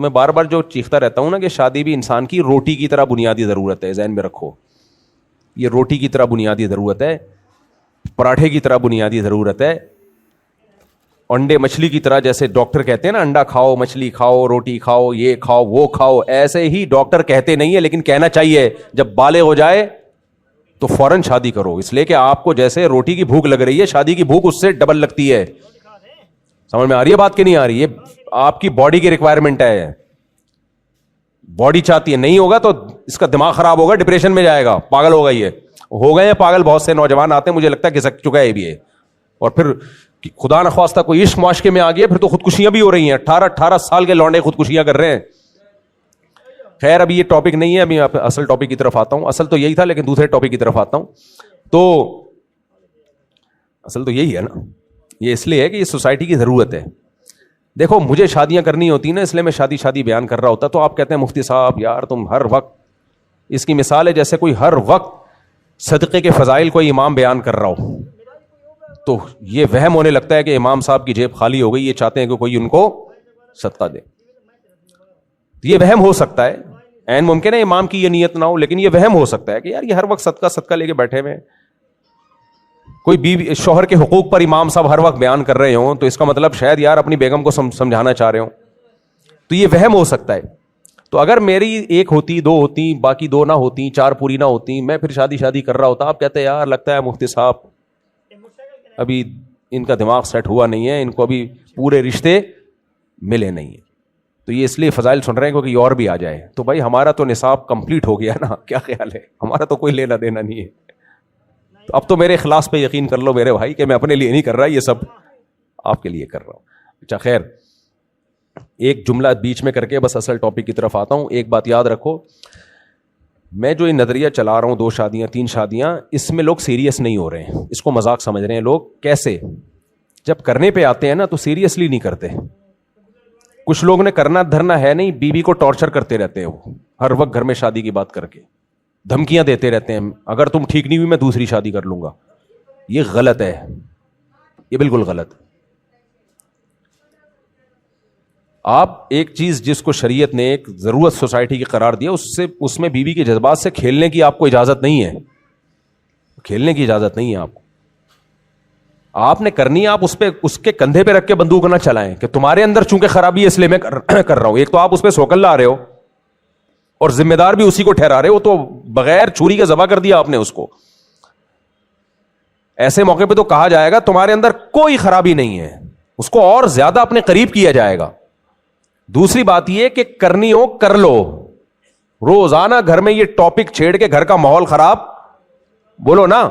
میں بار بار جو چیختا رہتا ہوں نا کہ شادی بھی انسان کی روٹی کی طرح بنیادی ضرورت ہے, ذہن میں رکھو, یہ روٹی کی طرح بنیادی ضرورت ہے, پراٹھے کی طرح بنیادی ضرورت ہے, انڈے مچھلی کی طرح. جیسے ڈاکٹر کہتے ہیں نا انڈا کھاؤ, مچھلی کھاؤ, روٹی کھاؤ, یہ کھاؤ, وہ کھاؤ, ایسے ہی ڈاکٹر کہتے نہیں ہے لیکن کہنا چاہیے. جب بالغ ہو جائے تو فوراً شادی کرو, اس لیے کہ آپ کو جیسے روٹی کی بھوک لگ رہی ہے, شادی کی بھوک اس سے ڈبل لگتی ہے. سمجھ میں آ رہی ہے بات کہ نہیں آ رہی؟ یہ آپ کی باڈی کی ریکوائرمنٹ ہے, باڈی چاہتی ہے. نہیں ہوگا تو اس کا دماغ خراب ہوگا, ڈپریشن میں جائے گا, پاگل ہوگا. یہ ہو گئے ہیں پاگل, بہت سے نوجوان آتے ہیں, مجھے لگتا ہے گھسک چکا ہے بھی ہے. اور پھر خدا نخواستہ کوئی عشق معاشقے میں آ گیا, پھر تو خودکشیاں بھی ہو رہی ہیں. 18 سال کے لونڈے خودکشیاں کر رہے ہیں. خیر ابھی یہ ٹاپک نہیں ہے, ابھی اصل ٹاپک کی طرف آتا ہوں. اصل تو یہی تھا لیکن دوسرے ٹاپک کی طرف آتا ہوں. تو اصل تو یہی ہے نا, یہ اس لیے ہے کہ یہ سوسائٹی کی ضرورت ہے. دیکھو مجھے شادیاں کرنی ہوتی نا, اس لیے میں شادی بیان کر رہا ہوتا. تو آپ کہتے ہیں مفتی صاحب یار تم ہر وقت, اس کی مثال ہے جیسے کوئی ہر وقت صدقے کے فضائل کوئی امام بیان کر رہا ہو, تو یہ وہم ہونے لگتا ہے کہ امام صاحب کی جیب خالی ہو گئی, یہ چاہتے ہیں کہ کوئی ان کو صدقہ دے. یہ وہم ہو سکتا ہے, عین ممکن ہے امام کی یہ نیت نہ ہو, لیکن یہ وہم ہو سکتا ہے کہ یار یہ ہر وقت صدقہ لے کے بیٹھے ہوئے. کوئی بیوی شوہر کے حقوق پر امام صاحب ہر وقت بیان کر رہے ہوں, تو اس کا مطلب شاید یار اپنی بیگم کو سمجھانا چاہ رہے ہوں. تو یہ وہم ہو سکتا ہے. تو اگر میری ایک ہوتی, 2 ہوتی, باقی 2 نہ ہوتی, 4 پوری نہ ہوتی, میں پھر شادی کر رہا ہوتا. آپ کہتے ہیں یار لگتا ہے مفتی صاحب ابھی ان کا دماغ سیٹ ہوا نہیں ہے, ان کو ابھی پورے رشتے ملے نہیں ہیں. تو یہ اس لیے فضائل سن رہے ہیں کیونکہ اور بھی آ جائے. تو بھائی ہمارا تو نصاب کمپلیٹ ہو گیا نا, کیا خیال ہے؟ ہمارا تو کوئی لینا دینا نہیں ہے. تو اب تو میرے اخلاص پہ یقین کر لو میرے بھائی کہ میں اپنے لیے نہیں کر رہا, یہ سب آپ کے لیے کر رہا ہوں. اچھا خیر, ایک جملہ بیچ میں کر کے بس اصل ٹاپک کی طرف آتا ہوں. ایک بات یاد رکھو, میں جو یہ نظریہ چلا رہا ہوں 2 شادیاں 3 شادیاں, اس میں لوگ سیریس نہیں ہو رہے ہیں, اس کو مذاق سمجھ رہے ہیں لوگ. کیسے؟ جب کرنے پہ آتے ہیں نا تو سیریسلی نہیں کرتے. کچھ لوگ نے کرنا دھرنا ہے نہیں, بیوی کو ٹارچر کرتے رہتے ہیں, وہ ہر وقت گھر میں شادی کی بات کر کے دھمکیاں دیتے رہتے ہیں, اگر تم ٹھیک نہیں ہوئی میں دوسری شادی کر لوں گا. یہ غلط ہے, یہ بالکل غلط. آپ ایک چیز جس کو شریعت نے ایک ضرورت سوسائٹی کی قرار دیا, اس میں بیوی کے جذبات سے کھیلنے کی آپ کو اجازت نہیں ہے, کھیلنے کی اجازت نہیں ہے آپ کو. آپ نے کرنی ہے, آپ اس کے کندھے پہ رکھ کے بندوق نہ چلائیں کہ تمہارے اندر چونکہ خرابی ہے اس لیے میں کر رہا ہوں. ایک تو آپ اس پہ سوکل لا رہے ہو اور ذمہ دار بھی اسی کو ٹھہرا رہے ہو, تو بغیر چھری کے ذبح کر دیا آپ نے اس کو. ایسے موقع پہ تو کہا جائے گا تمہارے اندر کوئی خرابی نہیں ہے, اس کو اور زیادہ اپنے قریب کیا جائے گا. دوسری بات یہ کہ کرنی ہو کر لو. روزانہ گھر میں یہ ٹاپک چھیڑ کے گھر کا ماحول خراب بولو نا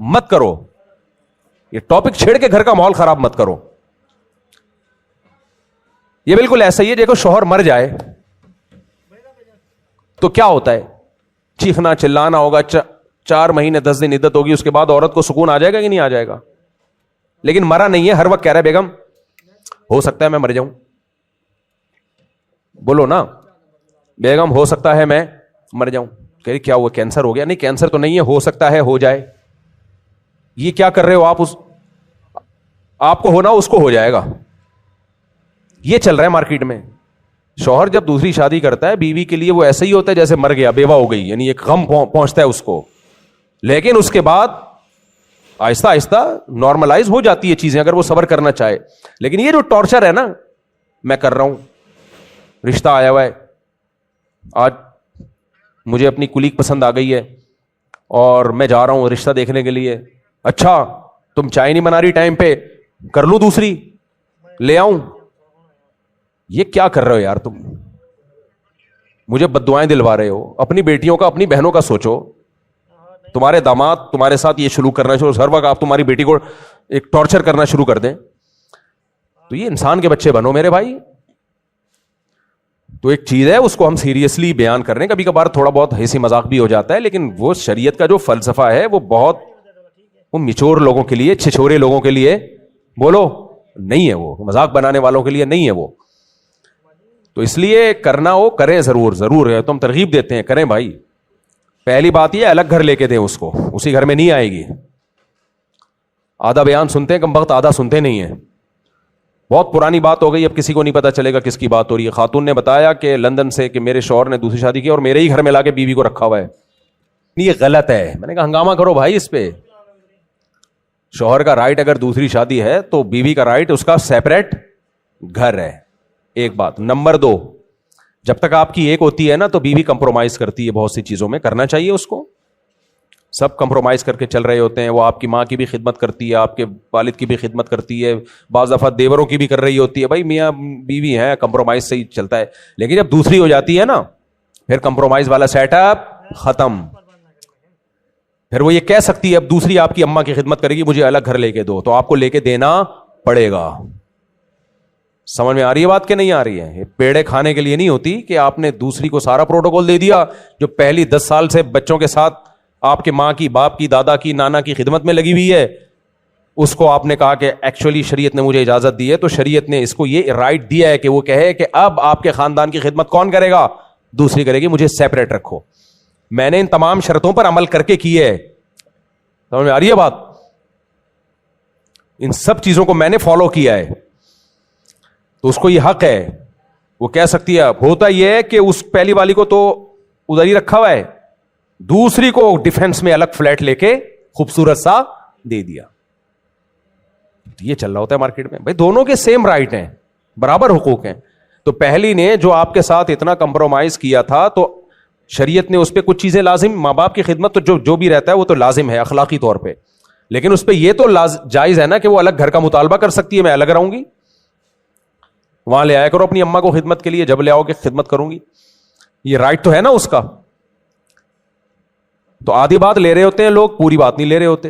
مت کرو. یہ ٹاپک چھیڑ کے گھر کا ماحول خراب مت کرو. یہ بالکل ایسا ہی ہے دیکھو شوہر مر جائے تو کیا ہوتا ہے, چیخنا چلانا ہوگا, 4 مہینے 10 دن عدت ہوگی, اس کے بعد عورت کو سکون آ جائے گا کہ نہیں آ جائے گا؟ لیکن مرا نہیں ہے, ہر وقت کہہ رہا ہے بیگم ہو سکتا ہے میں مر جاؤں. بولو نا بیگم ہو سکتا ہے میں مر جاؤں. کہہ رہی کیا ہوا, کینسر ہو گیا؟ نہیں کینسر تو نہیں ہے, ہو سکتا ہے ہو جائے. یہ کیا کر رہے ہو آپ؟ آپ کو ہونا اس کو ہو جائے گا. یہ چل رہا ہے مارکیٹ میں. شوہر جب دوسری شادی کرتا ہے بیوی کے لیے وہ ایسے ہی ہوتا ہے جیسے مر گیا, بیوہ ہو گئی, یعنی ایک غم پہنچتا ہے اس کو. لیکن اس کے بعد آہستہ آہستہ نارملائز ہو جاتی ہے چیزیں اگر وہ صبر کرنا چاہے. لیکن یہ جو ٹارچر ہے نا, میں کر رہا ہوں, رشتہ آیا ہوا ہے, آج مجھے اپنی کلیگ پسند آ گئی ہے اور میں جا رہا ہوں رشتہ دیکھنے کے لیے. اچھا تم چائے نہیں بنا رہی ٹائم پہ, کر لوں دوسری, لے آؤں. یہ کیا کر رہے ہو یار تم؟ مجھے بد دعائیں دلوا رہے ہو. اپنی بیٹیوں کا اپنی بہنوں کا سوچو. تمہارے داماد تمہارے ساتھ یہ شروع کرنا شروع, ہر وقت آپ تمہاری بیٹی کو ایک ٹارچر کرنا شروع کر دیں, تو یہ انسان کے بچے بنو میرے بھائی. تو ایک چیز ہے اس کو ہم سیریسلی بیان کر رہے ہیں, کبھی کبھار تھوڑا بہت ہنسی مذاق بھی ہو جاتا ہے, لیکن وہ شریعت کا جو فلسفہ ہے وہ بہت وہ میچور لوگوں کے لیے, چھچورے لوگوں کے لیے بولو نہیں ہے, وہ مذاق بنانے والوں کے لیے نہیں ہے وہ. تو اس لیے کرنا ہو کریں, ضرور ہے, تو ہم ترغیب دیتے ہیں کریں بھائی. پہلی بات یہ الگ گھر لے کے دیں اس کو, اسی گھر میں نہیں آئے گی. آدھا بیان سنتے ہیں کم وقت, آدھا سنتے نہیں ہیں. بہت پرانی بات ہو گئی, اب کسی کو نہیں پتا چلے گا کس کی بات ہو رہی ہے. خاتون نے بتایا کہ لندن سے کہ میرے شوہر نے دوسری شادی کی اور میرے ہی گھر میں لا کے بیوی کو رکھا ہوا ہے. یہ غلط ہے. میں نے کہا ہنگامہ کرو بھائی اس پہ. شوہر کا رائٹ اگر دوسری شادی ہے تو بیوی کا رائٹ اس کا سیپریٹ گھر ہے. ایک بات. نمبر 2, جب تک آپ کی ایک ہوتی ہے نا تو بیوی کمپرومائز کرتی ہے بہت سی چیزوں میں, کرنا چاہیے اس کو. سب کمپرومائز کر کے چل رہے ہوتے ہیں. وہ آپ کی ماں کی بھی خدمت کرتی ہے, آپ کے والد کی بھی خدمت کرتی ہے, بعض دفعہ دیوروں کی بھی کر رہی ہوتی ہے. بھائی میاں بیوی ہے, کمپرومائز سے ہی چلتا ہے. لیکن جب دوسری ہو جاتی ہے نا پھر کمپرومائز والا سیٹ اپ ختم. پھر وہ یہ کہہ سکتی ہے اب دوسری آپ کی اماں کی خدمت کرے گی, مجھے الگ گھر لے کے دو, تو آپ کو لے کے دینا پڑے گا. سمجھ میں آ رہی ہے بات کہ نہیں آ رہی ہے؟ یہ پیڑے کھانے کے لیے نہیں ہوتی کہ آپ نے دوسری کو سارا پروٹوکول دے دیا. جو پہلی 10 سال سے بچوں کے ساتھ آپ کے ماں کی, باپ کی, دادا کی, نانا کی خدمت میں لگی ہوئی ہے, اس کو آپ نے کہا کہ ایکچولی شریعت نے مجھے اجازت دی ہے, تو شریعت نے اس کو یہ رائٹ دیا ہے کہ وہ کہے کہ اب آپ کے خاندان کی خدمت کون کرے گا؟ دوسری کرے گی, مجھے سیپریٹ رکھو. میں نے ان تمام شرطوں پر عمل کر کے کی ہے. سمجھ میں آ رہی ہے بات؟ ان سب چیزوں کو میں نے فالو کیا ہے, تو اس کو یہ حق ہے. وہ کہہ سکتی ہے. ہوتا یہ ہے کہ اس پہلی والی کو تو ادھر ہی رکھا ہوا ہے, دوسری کو ڈیفنس میں الگ فلیٹ لے کے خوبصورت سا دے دیا. یہ چل رہا ہوتا ہے مارکیٹ میں. بھائی دونوں کے سیم رائٹ ہیں, برابر حقوق ہیں. تو پہلی نے جو آپ کے ساتھ اتنا کمپرومائز کیا تھا تو شریعت نے اس پہ کچھ چیزیں لازم, ماں باپ کی خدمت تو جو بھی رہتا ہے وہ تو لازم ہے اخلاقی طور پہ, لیکن اس پہ یہ تو جائز ہے نا کہ وہ الگ گھر کا مطالبہ کر سکتی ہے, میں الگ رہوں گی, وہاں لے آیا کرو اپنی اماں کو خدمت کے لیے, جب لے آؤ کہ خدمت کروں گی. یہ رائٹ تو ہے نا اس کا. تو آدھی بات لے رہے ہوتے ہیں لوگ, پوری بات نہیں لے رہے ہوتے.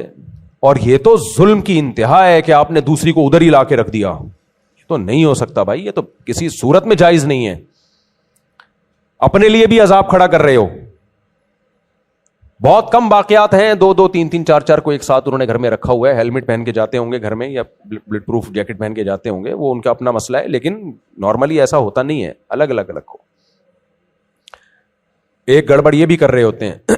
اور یہ تو ظلم کی انتہا ہے کہ آپ نے دوسری کو ادھر ہی لا کے رکھ دیا. یہ تو نہیں ہو سکتا بھائی, یہ تو کسی صورت میں جائز نہیں ہے. اپنے لیے بھی عذاب کھڑا کر رہے ہو. بہت کم واقعات ہیں, 2 3 4 کو ایک ساتھ انہوں نے گھر میں رکھا ہوا ہے. ہیلمٹ پہن کے جاتے ہوں گے گھر میں, یا بلٹ پروف جیکٹ پہن کے جاتے ہوں گے, وہ ان کا اپنا مسئلہ ہے, لیکن نارملی ایسا ہوتا نہیں ہے, الگ الگ ہو. ایک گڑبڑ یہ بھی کر رہے ہوتے ہیں,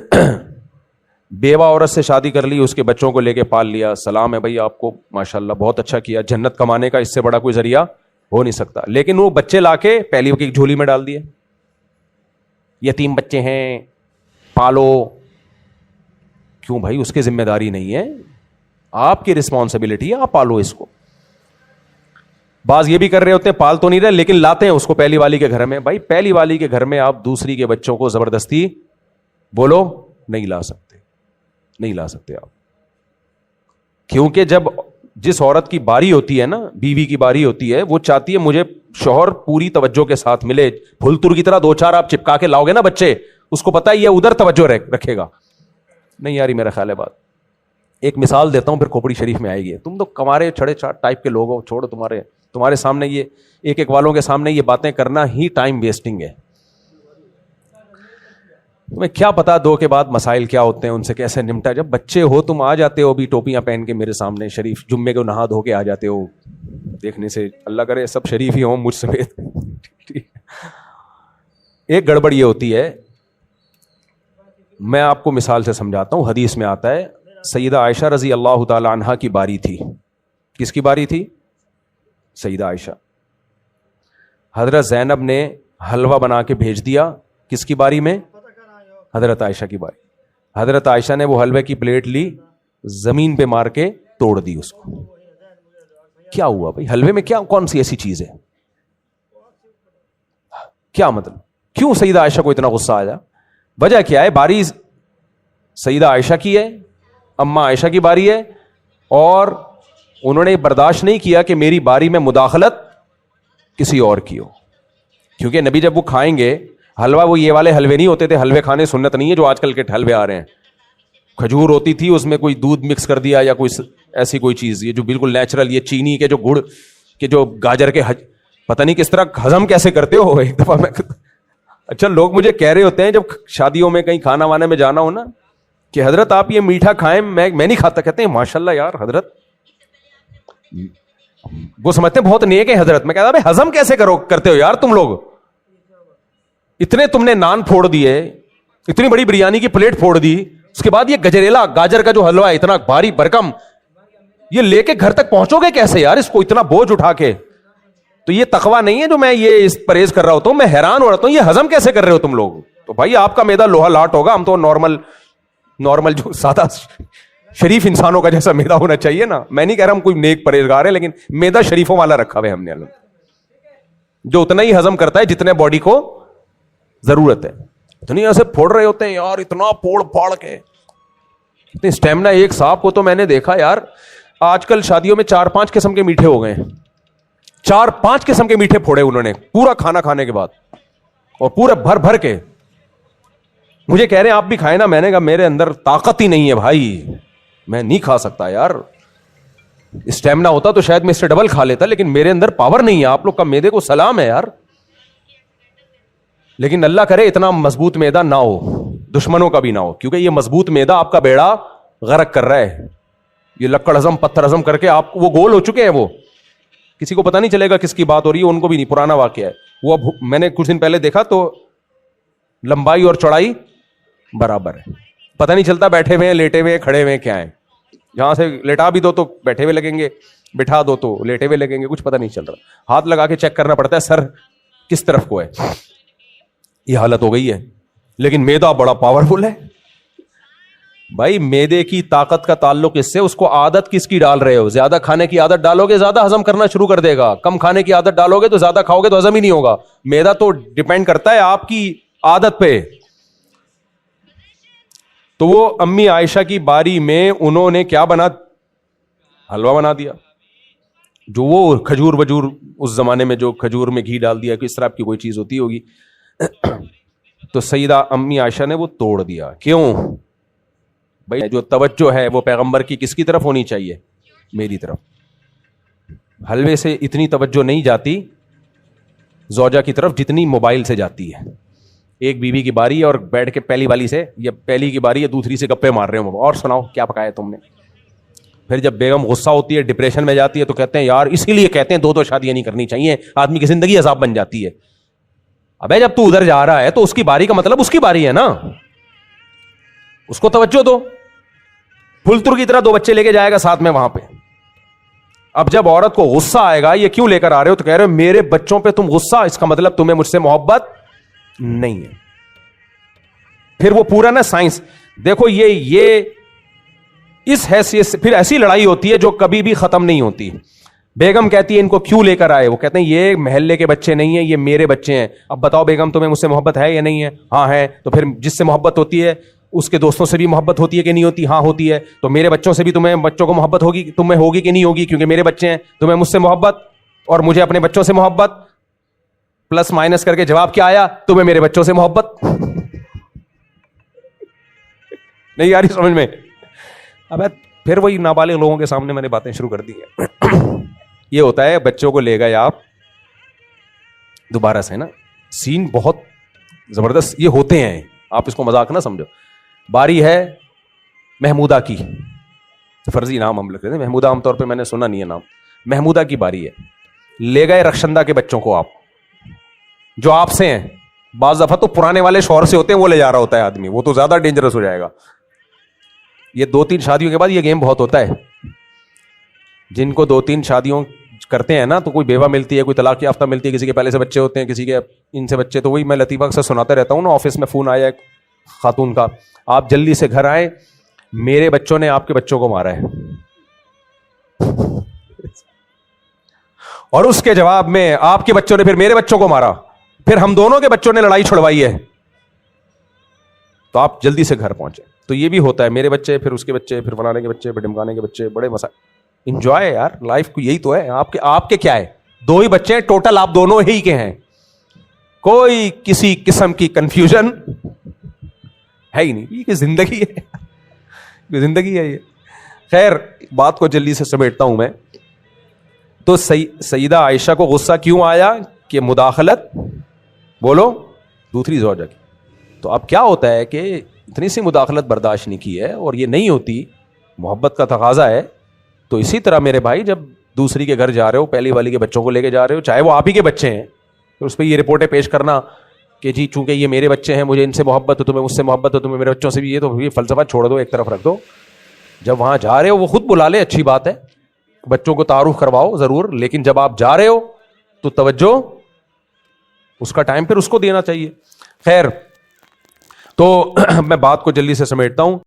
بیوہ عورت سے شادی کر لی, اس کے بچوں کو لے کے پال لیا, سلام ہے بھائی آپ کو, ماشاءاللہ بہت اچھا کیا, جنت کمانے کا اس سے بڑا کوئی ذریعہ ہو نہیں سکتا. لیکن وہ بچے لا کے پہلی کی جھولی میں ڈال دیے, یتیم بچے ہیں پالو. کیوں بھائی؟ اس کی ذمہ داری نہیں ہے, آپ کی رسپانسبلٹی ہے, آپ پالو اس کو. بعض یہ بھی کر رہے ہوتے ہیں, پال تو نہیں رہے لیکن لاتے ہیں اس کو پہلی والی کے گھر میں. بھائی پہلی والی کے گھر میں آپ دوسری کے بچوں کو زبردستی بولو نہیں لا سکتے, نہیں لا سکتے آپ. کیونکہ جس عورت کی باری ہوتی ہے نا, بیوی کی باری ہوتی ہے, وہ چاہتی ہے مجھے شوہر پوری توجہ کے ساتھ ملے. پھلتور کی طرح 2 4 آپ چپکا کے لاؤ گے نا بچے, اس کو پتا ہی ہے ادھر توجہ رکھے گا. نہیں یاری میرا خیال ہے بات. ایک مثال دیتا ہوں پھر کھوپڑی شریف میں آئے گی. تم تو کمارے چھڑے چھاٹ ٹائپ کے لوگ ہو, چھوڑو, تمہارے سامنے یہ ایک والوں کے سامنے یہ باتیں کرنا ہی ٹائم ویسٹنگ ہے. تمہیں کیا پتا 2 کے بعد مسائل کیا ہوتے ہیں, ان سے کیسے نمٹا. جب بچے ہو تم آ جاتے ہو بھی ٹوپیاں پہن کے میرے سامنے, شریف جمعے کو نہا دھو کے آ جاتے ہو. دیکھنے سے اللہ کرے سب شریف ہی ہوں مجھ سمیت. ایک گڑبڑ یہ ہوتی ہے, میں آپ کو مثال سے سمجھاتا ہوں. حدیث میں آتا ہے سیدہ عائشہ رضی اللہ تعالی عنہا کی باری تھی. کس کی باری تھی؟ سیدہ عائشہ. حضرت زینب نے حلوہ بنا کے بھیج دیا. کس کی باری میں؟ حضرت عائشہ کی باری. حضرت عائشہ نے وہ حلوے کی پلیٹ لی, زمین پہ مار کے توڑ دی اس کو. کیا ہوا بھائی؟ حلوے میں کیا کون سی ایسی چیز ہے؟ کیا مطلب کیوں سیدہ عائشہ کو اتنا غصہ آیا؟ وجہ کیا ہے؟ باری سیدہ عائشہ کی ہے, اماں عائشہ کی باری ہے, اور انہوں نے برداشت نہیں کیا کہ میری باری میں مداخلت کسی اور کی ہو. کیونکہ نبی جب وہ کھائیں گے حلوہ, وہ یہ والے حلوے نہیں ہوتے تھے, حلوے کھانے سنت نہیں ہے جو آج کل کے حلوے آ رہے ہیں. کھجور ہوتی تھی, اس میں کوئی دودھ مکس کر دیا یا کوئی ایسی کوئی چیز, یہ جو بالکل نیچرل, یہ چینی کے جو گڑ کے جو گاجر کے پتہ نہیں کس طرح ہضم کیسے کرتے ہو. ایک دفعہ میں اچھا لوگ مجھے کہہ رہے ہوتے ہیں جب شادیوں میں کہیں کھانا وانے میں جانا ہو نا کہ حضرت آپ یہ میٹھا کھائیں, میں نہیں کھاتا. کہتے ہیں ماشاءاللہ یار حضرت, وہ سمجھتے ہیں بہت نیک ہے حضرت. میں کہتا ہوں ہضم کیسے کرتے ہو یار تم لوگ؟ اتنے تم نے نان پھوڑ دیے, اتنی بڑی بریانی کی پلیٹ پھوڑ دی, اس کے بعد یہ گجریلا گاجر کا جو حلوہ ہے اتنا بھاری بھرکم, یہ لے کے گھر تک پہنچو گے کیسے یار اس کو اتنا بوجھ اٹھا کے؟ تو یہ تقویٰ نہیں ہے جو میں یہ پرہیز کر رہا ہوتا ہوں. میں حیران ہو رہا ہوں یہ ہضم کیسے کر رہے ہو تم لوگ. تو بھائی آپ کا میدا لوہا لاٹ ہوگا, ہم تو نارمل جو سادہ شریف انسانوں کا جیسا میدا ہونا چاہیے نا. میں نہیں کہہ رہا ہم کوئی نیک پرہیزگار ہے, لیکن میدا شریفوں والا رکھا ہوا ہے ہم نے, جو اتنا ہی ہضم کرتا ہے جتنے باڈی کو ضرورت ہے. اتنی ایسے پھوڑ رہے ہوتے ہیں یار, اتنا پھوڑ پھاڑ کے اتنی اسٹیمنا. ایک صاحب کو تو میں نے دیکھا یار, آج کل شادیوں میں 4-5 قسم کے میٹھے ہو گئے ہیں, 4-5 قسم کے میٹھے پھوڑے انہوں نے پورا کھانا کھانے کے بعد, اور پورے بھر بھر کے. مجھے کہہ رہے ہیں آپ بھی کھائیں نا. میں نے کہا میرے اندر طاقت ہی نہیں ہے بھائی, میں نہیں کھا سکتا یار. اسٹیمنا ہوتا تو شاید میں اس سے ڈبل کھا لیتا, لیکن میرے اندر پاور نہیں ہے. آپ لوگ کا میدے کو سلام ہے یار, لیکن اللہ کرے اتنا مضبوط میدا نہ ہو, دشمنوں کا بھی نہ ہو, کیونکہ یہ مضبوط میدا آپ کا بیڑا غرق کر رہا ہے. یہ لکڑ ہضم پتھر ہضم کر کے آپ وہ گول ہو چکے ہیں. وہ کسی کو پتہ نہیں چلے گا کس کی بات ہو رہی ہے, ان کو بھی نہیں, پرانا واقعہ ہے وہ. اب میں نے کچھ دن پہلے دیکھا تو لمبائی اور چوڑائی برابر ہے, پتہ نہیں چلتا بیٹھے ہوئے ہیں, لیٹے ہوئے ہیں, کھڑے ہوئے ہیں, کیا ہے. جہاں سے لیٹا بھی دو تو بیٹھے ہوئے لگیں گے, بٹھا دو تو لیٹے ہوئے لگیں گے, کچھ پتہ نہیں چل رہا. ہاتھ لگا کے چیک کرنا پڑتا ہے سر کس طرف کو ہے. یہ حالت ہو گئی ہے. لیکن میدا بڑا پاورفل ہے بھائی. میدے کی طاقت کا تعلق اس سے, اس کو عادت کس کی ڈال رہے ہو. زیادہ کھانے کی عادت ڈالو گے زیادہ ہضم کرنا شروع کر دے گا, کم کھانے کی عادت ڈالو گے تو زیادہ کھاؤ گے تو ہضم ہی نہیں ہوگا. میدا تو ڈیپینڈ کرتا ہے آپ کی عادت پہ. تو وہ امی عائشہ کی باری میں انہوں نے کیا بنا, حلوہ بنا دیا. جو وہ کھجور وجور اس زمانے میں جو کھجور میں گھی ڈال دیا, کس طرح کی کوئی چیز ہوتی ہوگی, تو سیدہ امی عائشہ نے وہ توڑ دیا. کیوں بھائی, جو توجہ ہے وہ پیغمبر کی کس کی طرف ہونی چاہیے, میری طرف. حلوے سے اتنی توجہ نہیں جاتی زوجہ کی طرف جتنی موبائل سے جاتی ہے. ایک بیوی کی باری ہے اور بیٹھ کے پہلی والی سے, یا پہلی کی باری ہے دوسری سے گپے مار رہے ہوں, اور سناؤ کیا پکایا تم نے. پھر جب بیگم غصہ ہوتی ہے, ڈپریشن میں جاتی ہے, تو کہتے ہیں یار اسی لیے کہتے ہیں 2 شادیاں نہیں کرنی چاہیے, آدمی کی زندگی عذاب بن جاتی ہے. ابے جب تو ادھر جا رہا ہے تو اس کی باری کا مطلب اس کی باری ہے نا, اس کو توجہ دو. پھلتر کی طرح 2 بچے لے کے جائے گا ساتھ میں وہاں پہ. اب جب عورت کو غصہ آئے گا, یہ کیوں لے کر آ رہے ہو, تو کہہ رہے ہو میرے بچوں پہ تم غصہ, اس کا مطلب تمہیں مجھ سے محبت نہیں ہے. پھر وہ پورا نا سائنس دیکھو, یہ اس حیثیت سے پھر ایسی لڑائی ہوتی ہے جو کبھی بھی ختم نہیں ہوتی. بیگم کہتی ہے ان کو کیوں لے کر آئے, وہ کہتے ہیں یہ محلے کے بچے نہیں ہیں, یہ میرے بچے ہیں. اب بتاؤ بیگم تمہیں مجھ سے محبت ہے یا نہیں ہے. ہاں ہے. تو پھر جس سے محبت ہوتی ہے اس کے دوستوں سے بھی محبت ہوتی ہے کہ نہیں ہوتی. ہاں ہوتی ہے. تو میرے بچوں سے بھی تمہیں بچوں کو محبت ہوگی, تمہیں ہوگی کہ نہیں ہوگی, کیونکہ میرے بچے ہیں. تمہیں مجھ سے محبت اور مجھے اپنے بچوں سے محبت, پلس مائنس کر کے جواب کیا آیا, تمہیں میرے بچوں سے محبت. نہیں آ رہی سمجھ میں. اب پھر وہی نابالغ لوگوں کے سامنے میں نے باتیں شروع کر دی ہیں. یہ ہوتا ہے بچوں کو لے گئے آپ دوبارہ سے نا, سین بہت زبردست یہ ہوتے ہیں, آپ اس کو مذاق نہ سمجھو. باری ہے محمودہ کی, فرضی نام ہم لکھ رہے ہیں محمودہ, عام طور پہ میں نے سنا نہیں ہے نام. محمودہ کی باری ہے, لے گئے رخشندہ کے بچوں کو آپ, جو آپ سے ہیں. بعض دفعہ تو پرانے والے شوہر سے ہوتے ہیں, وہ لے جا رہا ہوتا ہے آدمی, وہ تو زیادہ ڈینجرس ہو جائے گا. یہ 2-3 شادیوں کے بعد یہ گیم بہت ہوتا ہے. جن کو 2-3 شادیوں کرتے ہیں نا, تو کوئی بیوہ ملتی ہے, کوئی طلاق یافتہ ملتی ہے, کسی کے پہلے سے بچے ہوتے ہیں, کسی کے ان سے بچے. تو وہی میں لطیفہ سے سناتا رہتا ہوں نا, آفس میں فون آیا ایک خاتون کا, آپ جلدی سے گھر آئیں, میرے بچوں نے آپ کے بچوں کو مارا ہے. اور اس کے جواب میں آپ کے بچوں نے پھر میرے بچوں کو مارا, پھر ہم دونوں کے بچوں نے لڑائی چھڑوائی ہے, تو آپ جلدی سے گھر پہنچے. تو یہ بھی ہوتا ہے, میرے بچے پھر اس کے بچے پھر فلانے کے بچے پھر ڈمکانے کے بچے, بڑے مسائل. انجوائے یار لائف کو, یہی تو ہے. آپ کے کیا ہے, 2 ہی بچے ہیں ٹوٹل, آپ دونوں ہی کے ہیں, کوئی کسی قسم کی کنفیوژن ہے ہی نہیں. یہ زندگی ہے, یہ زندگی ہے یہ. خیر بات کو جلدی سے سمیٹتا ہوں میں. تو سیدہ عائشہ کو غصہ کیوں آیا کہ مداخلت بولو دوسری زوجہ کی. تو اب کیا ہوتا ہے کہ اتنی سی مداخلت برداشت نہیں کی ہے, اور یہ نہیں ہوتی, محبت کا تقاضا ہے. تو اسی طرح میرے بھائی, جب دوسری کے گھر جا رہے ہو, پہلی والی کے بچوں کو لے کے جا رہے ہو, چاہے وہ آپ ہی کے بچے ہیں, تو اس پہ یہ رپورٹیں پیش کرنا کہ جی چونکہ یہ میرے بچے ہیں, مجھے ان سے محبت ہے, تمہیں مجھ سے محبت ہے, تمہیں میرے بچوں سے بھی, یہ تو یہ فلسفہ چھوڑ دو, ایک طرف رکھ دو. جب وہاں جا رہے ہو وہ خود بلا لے, اچھی بات ہے, بچوں کو تعارف کرواؤ ضرور, لیکن جب آپ جا رہے ہو تو توجہ اس کا ٹائم پھر اس کو دینا چاہیے. خیر تو میں بات کو جلدی سے سمیٹتا ہوں.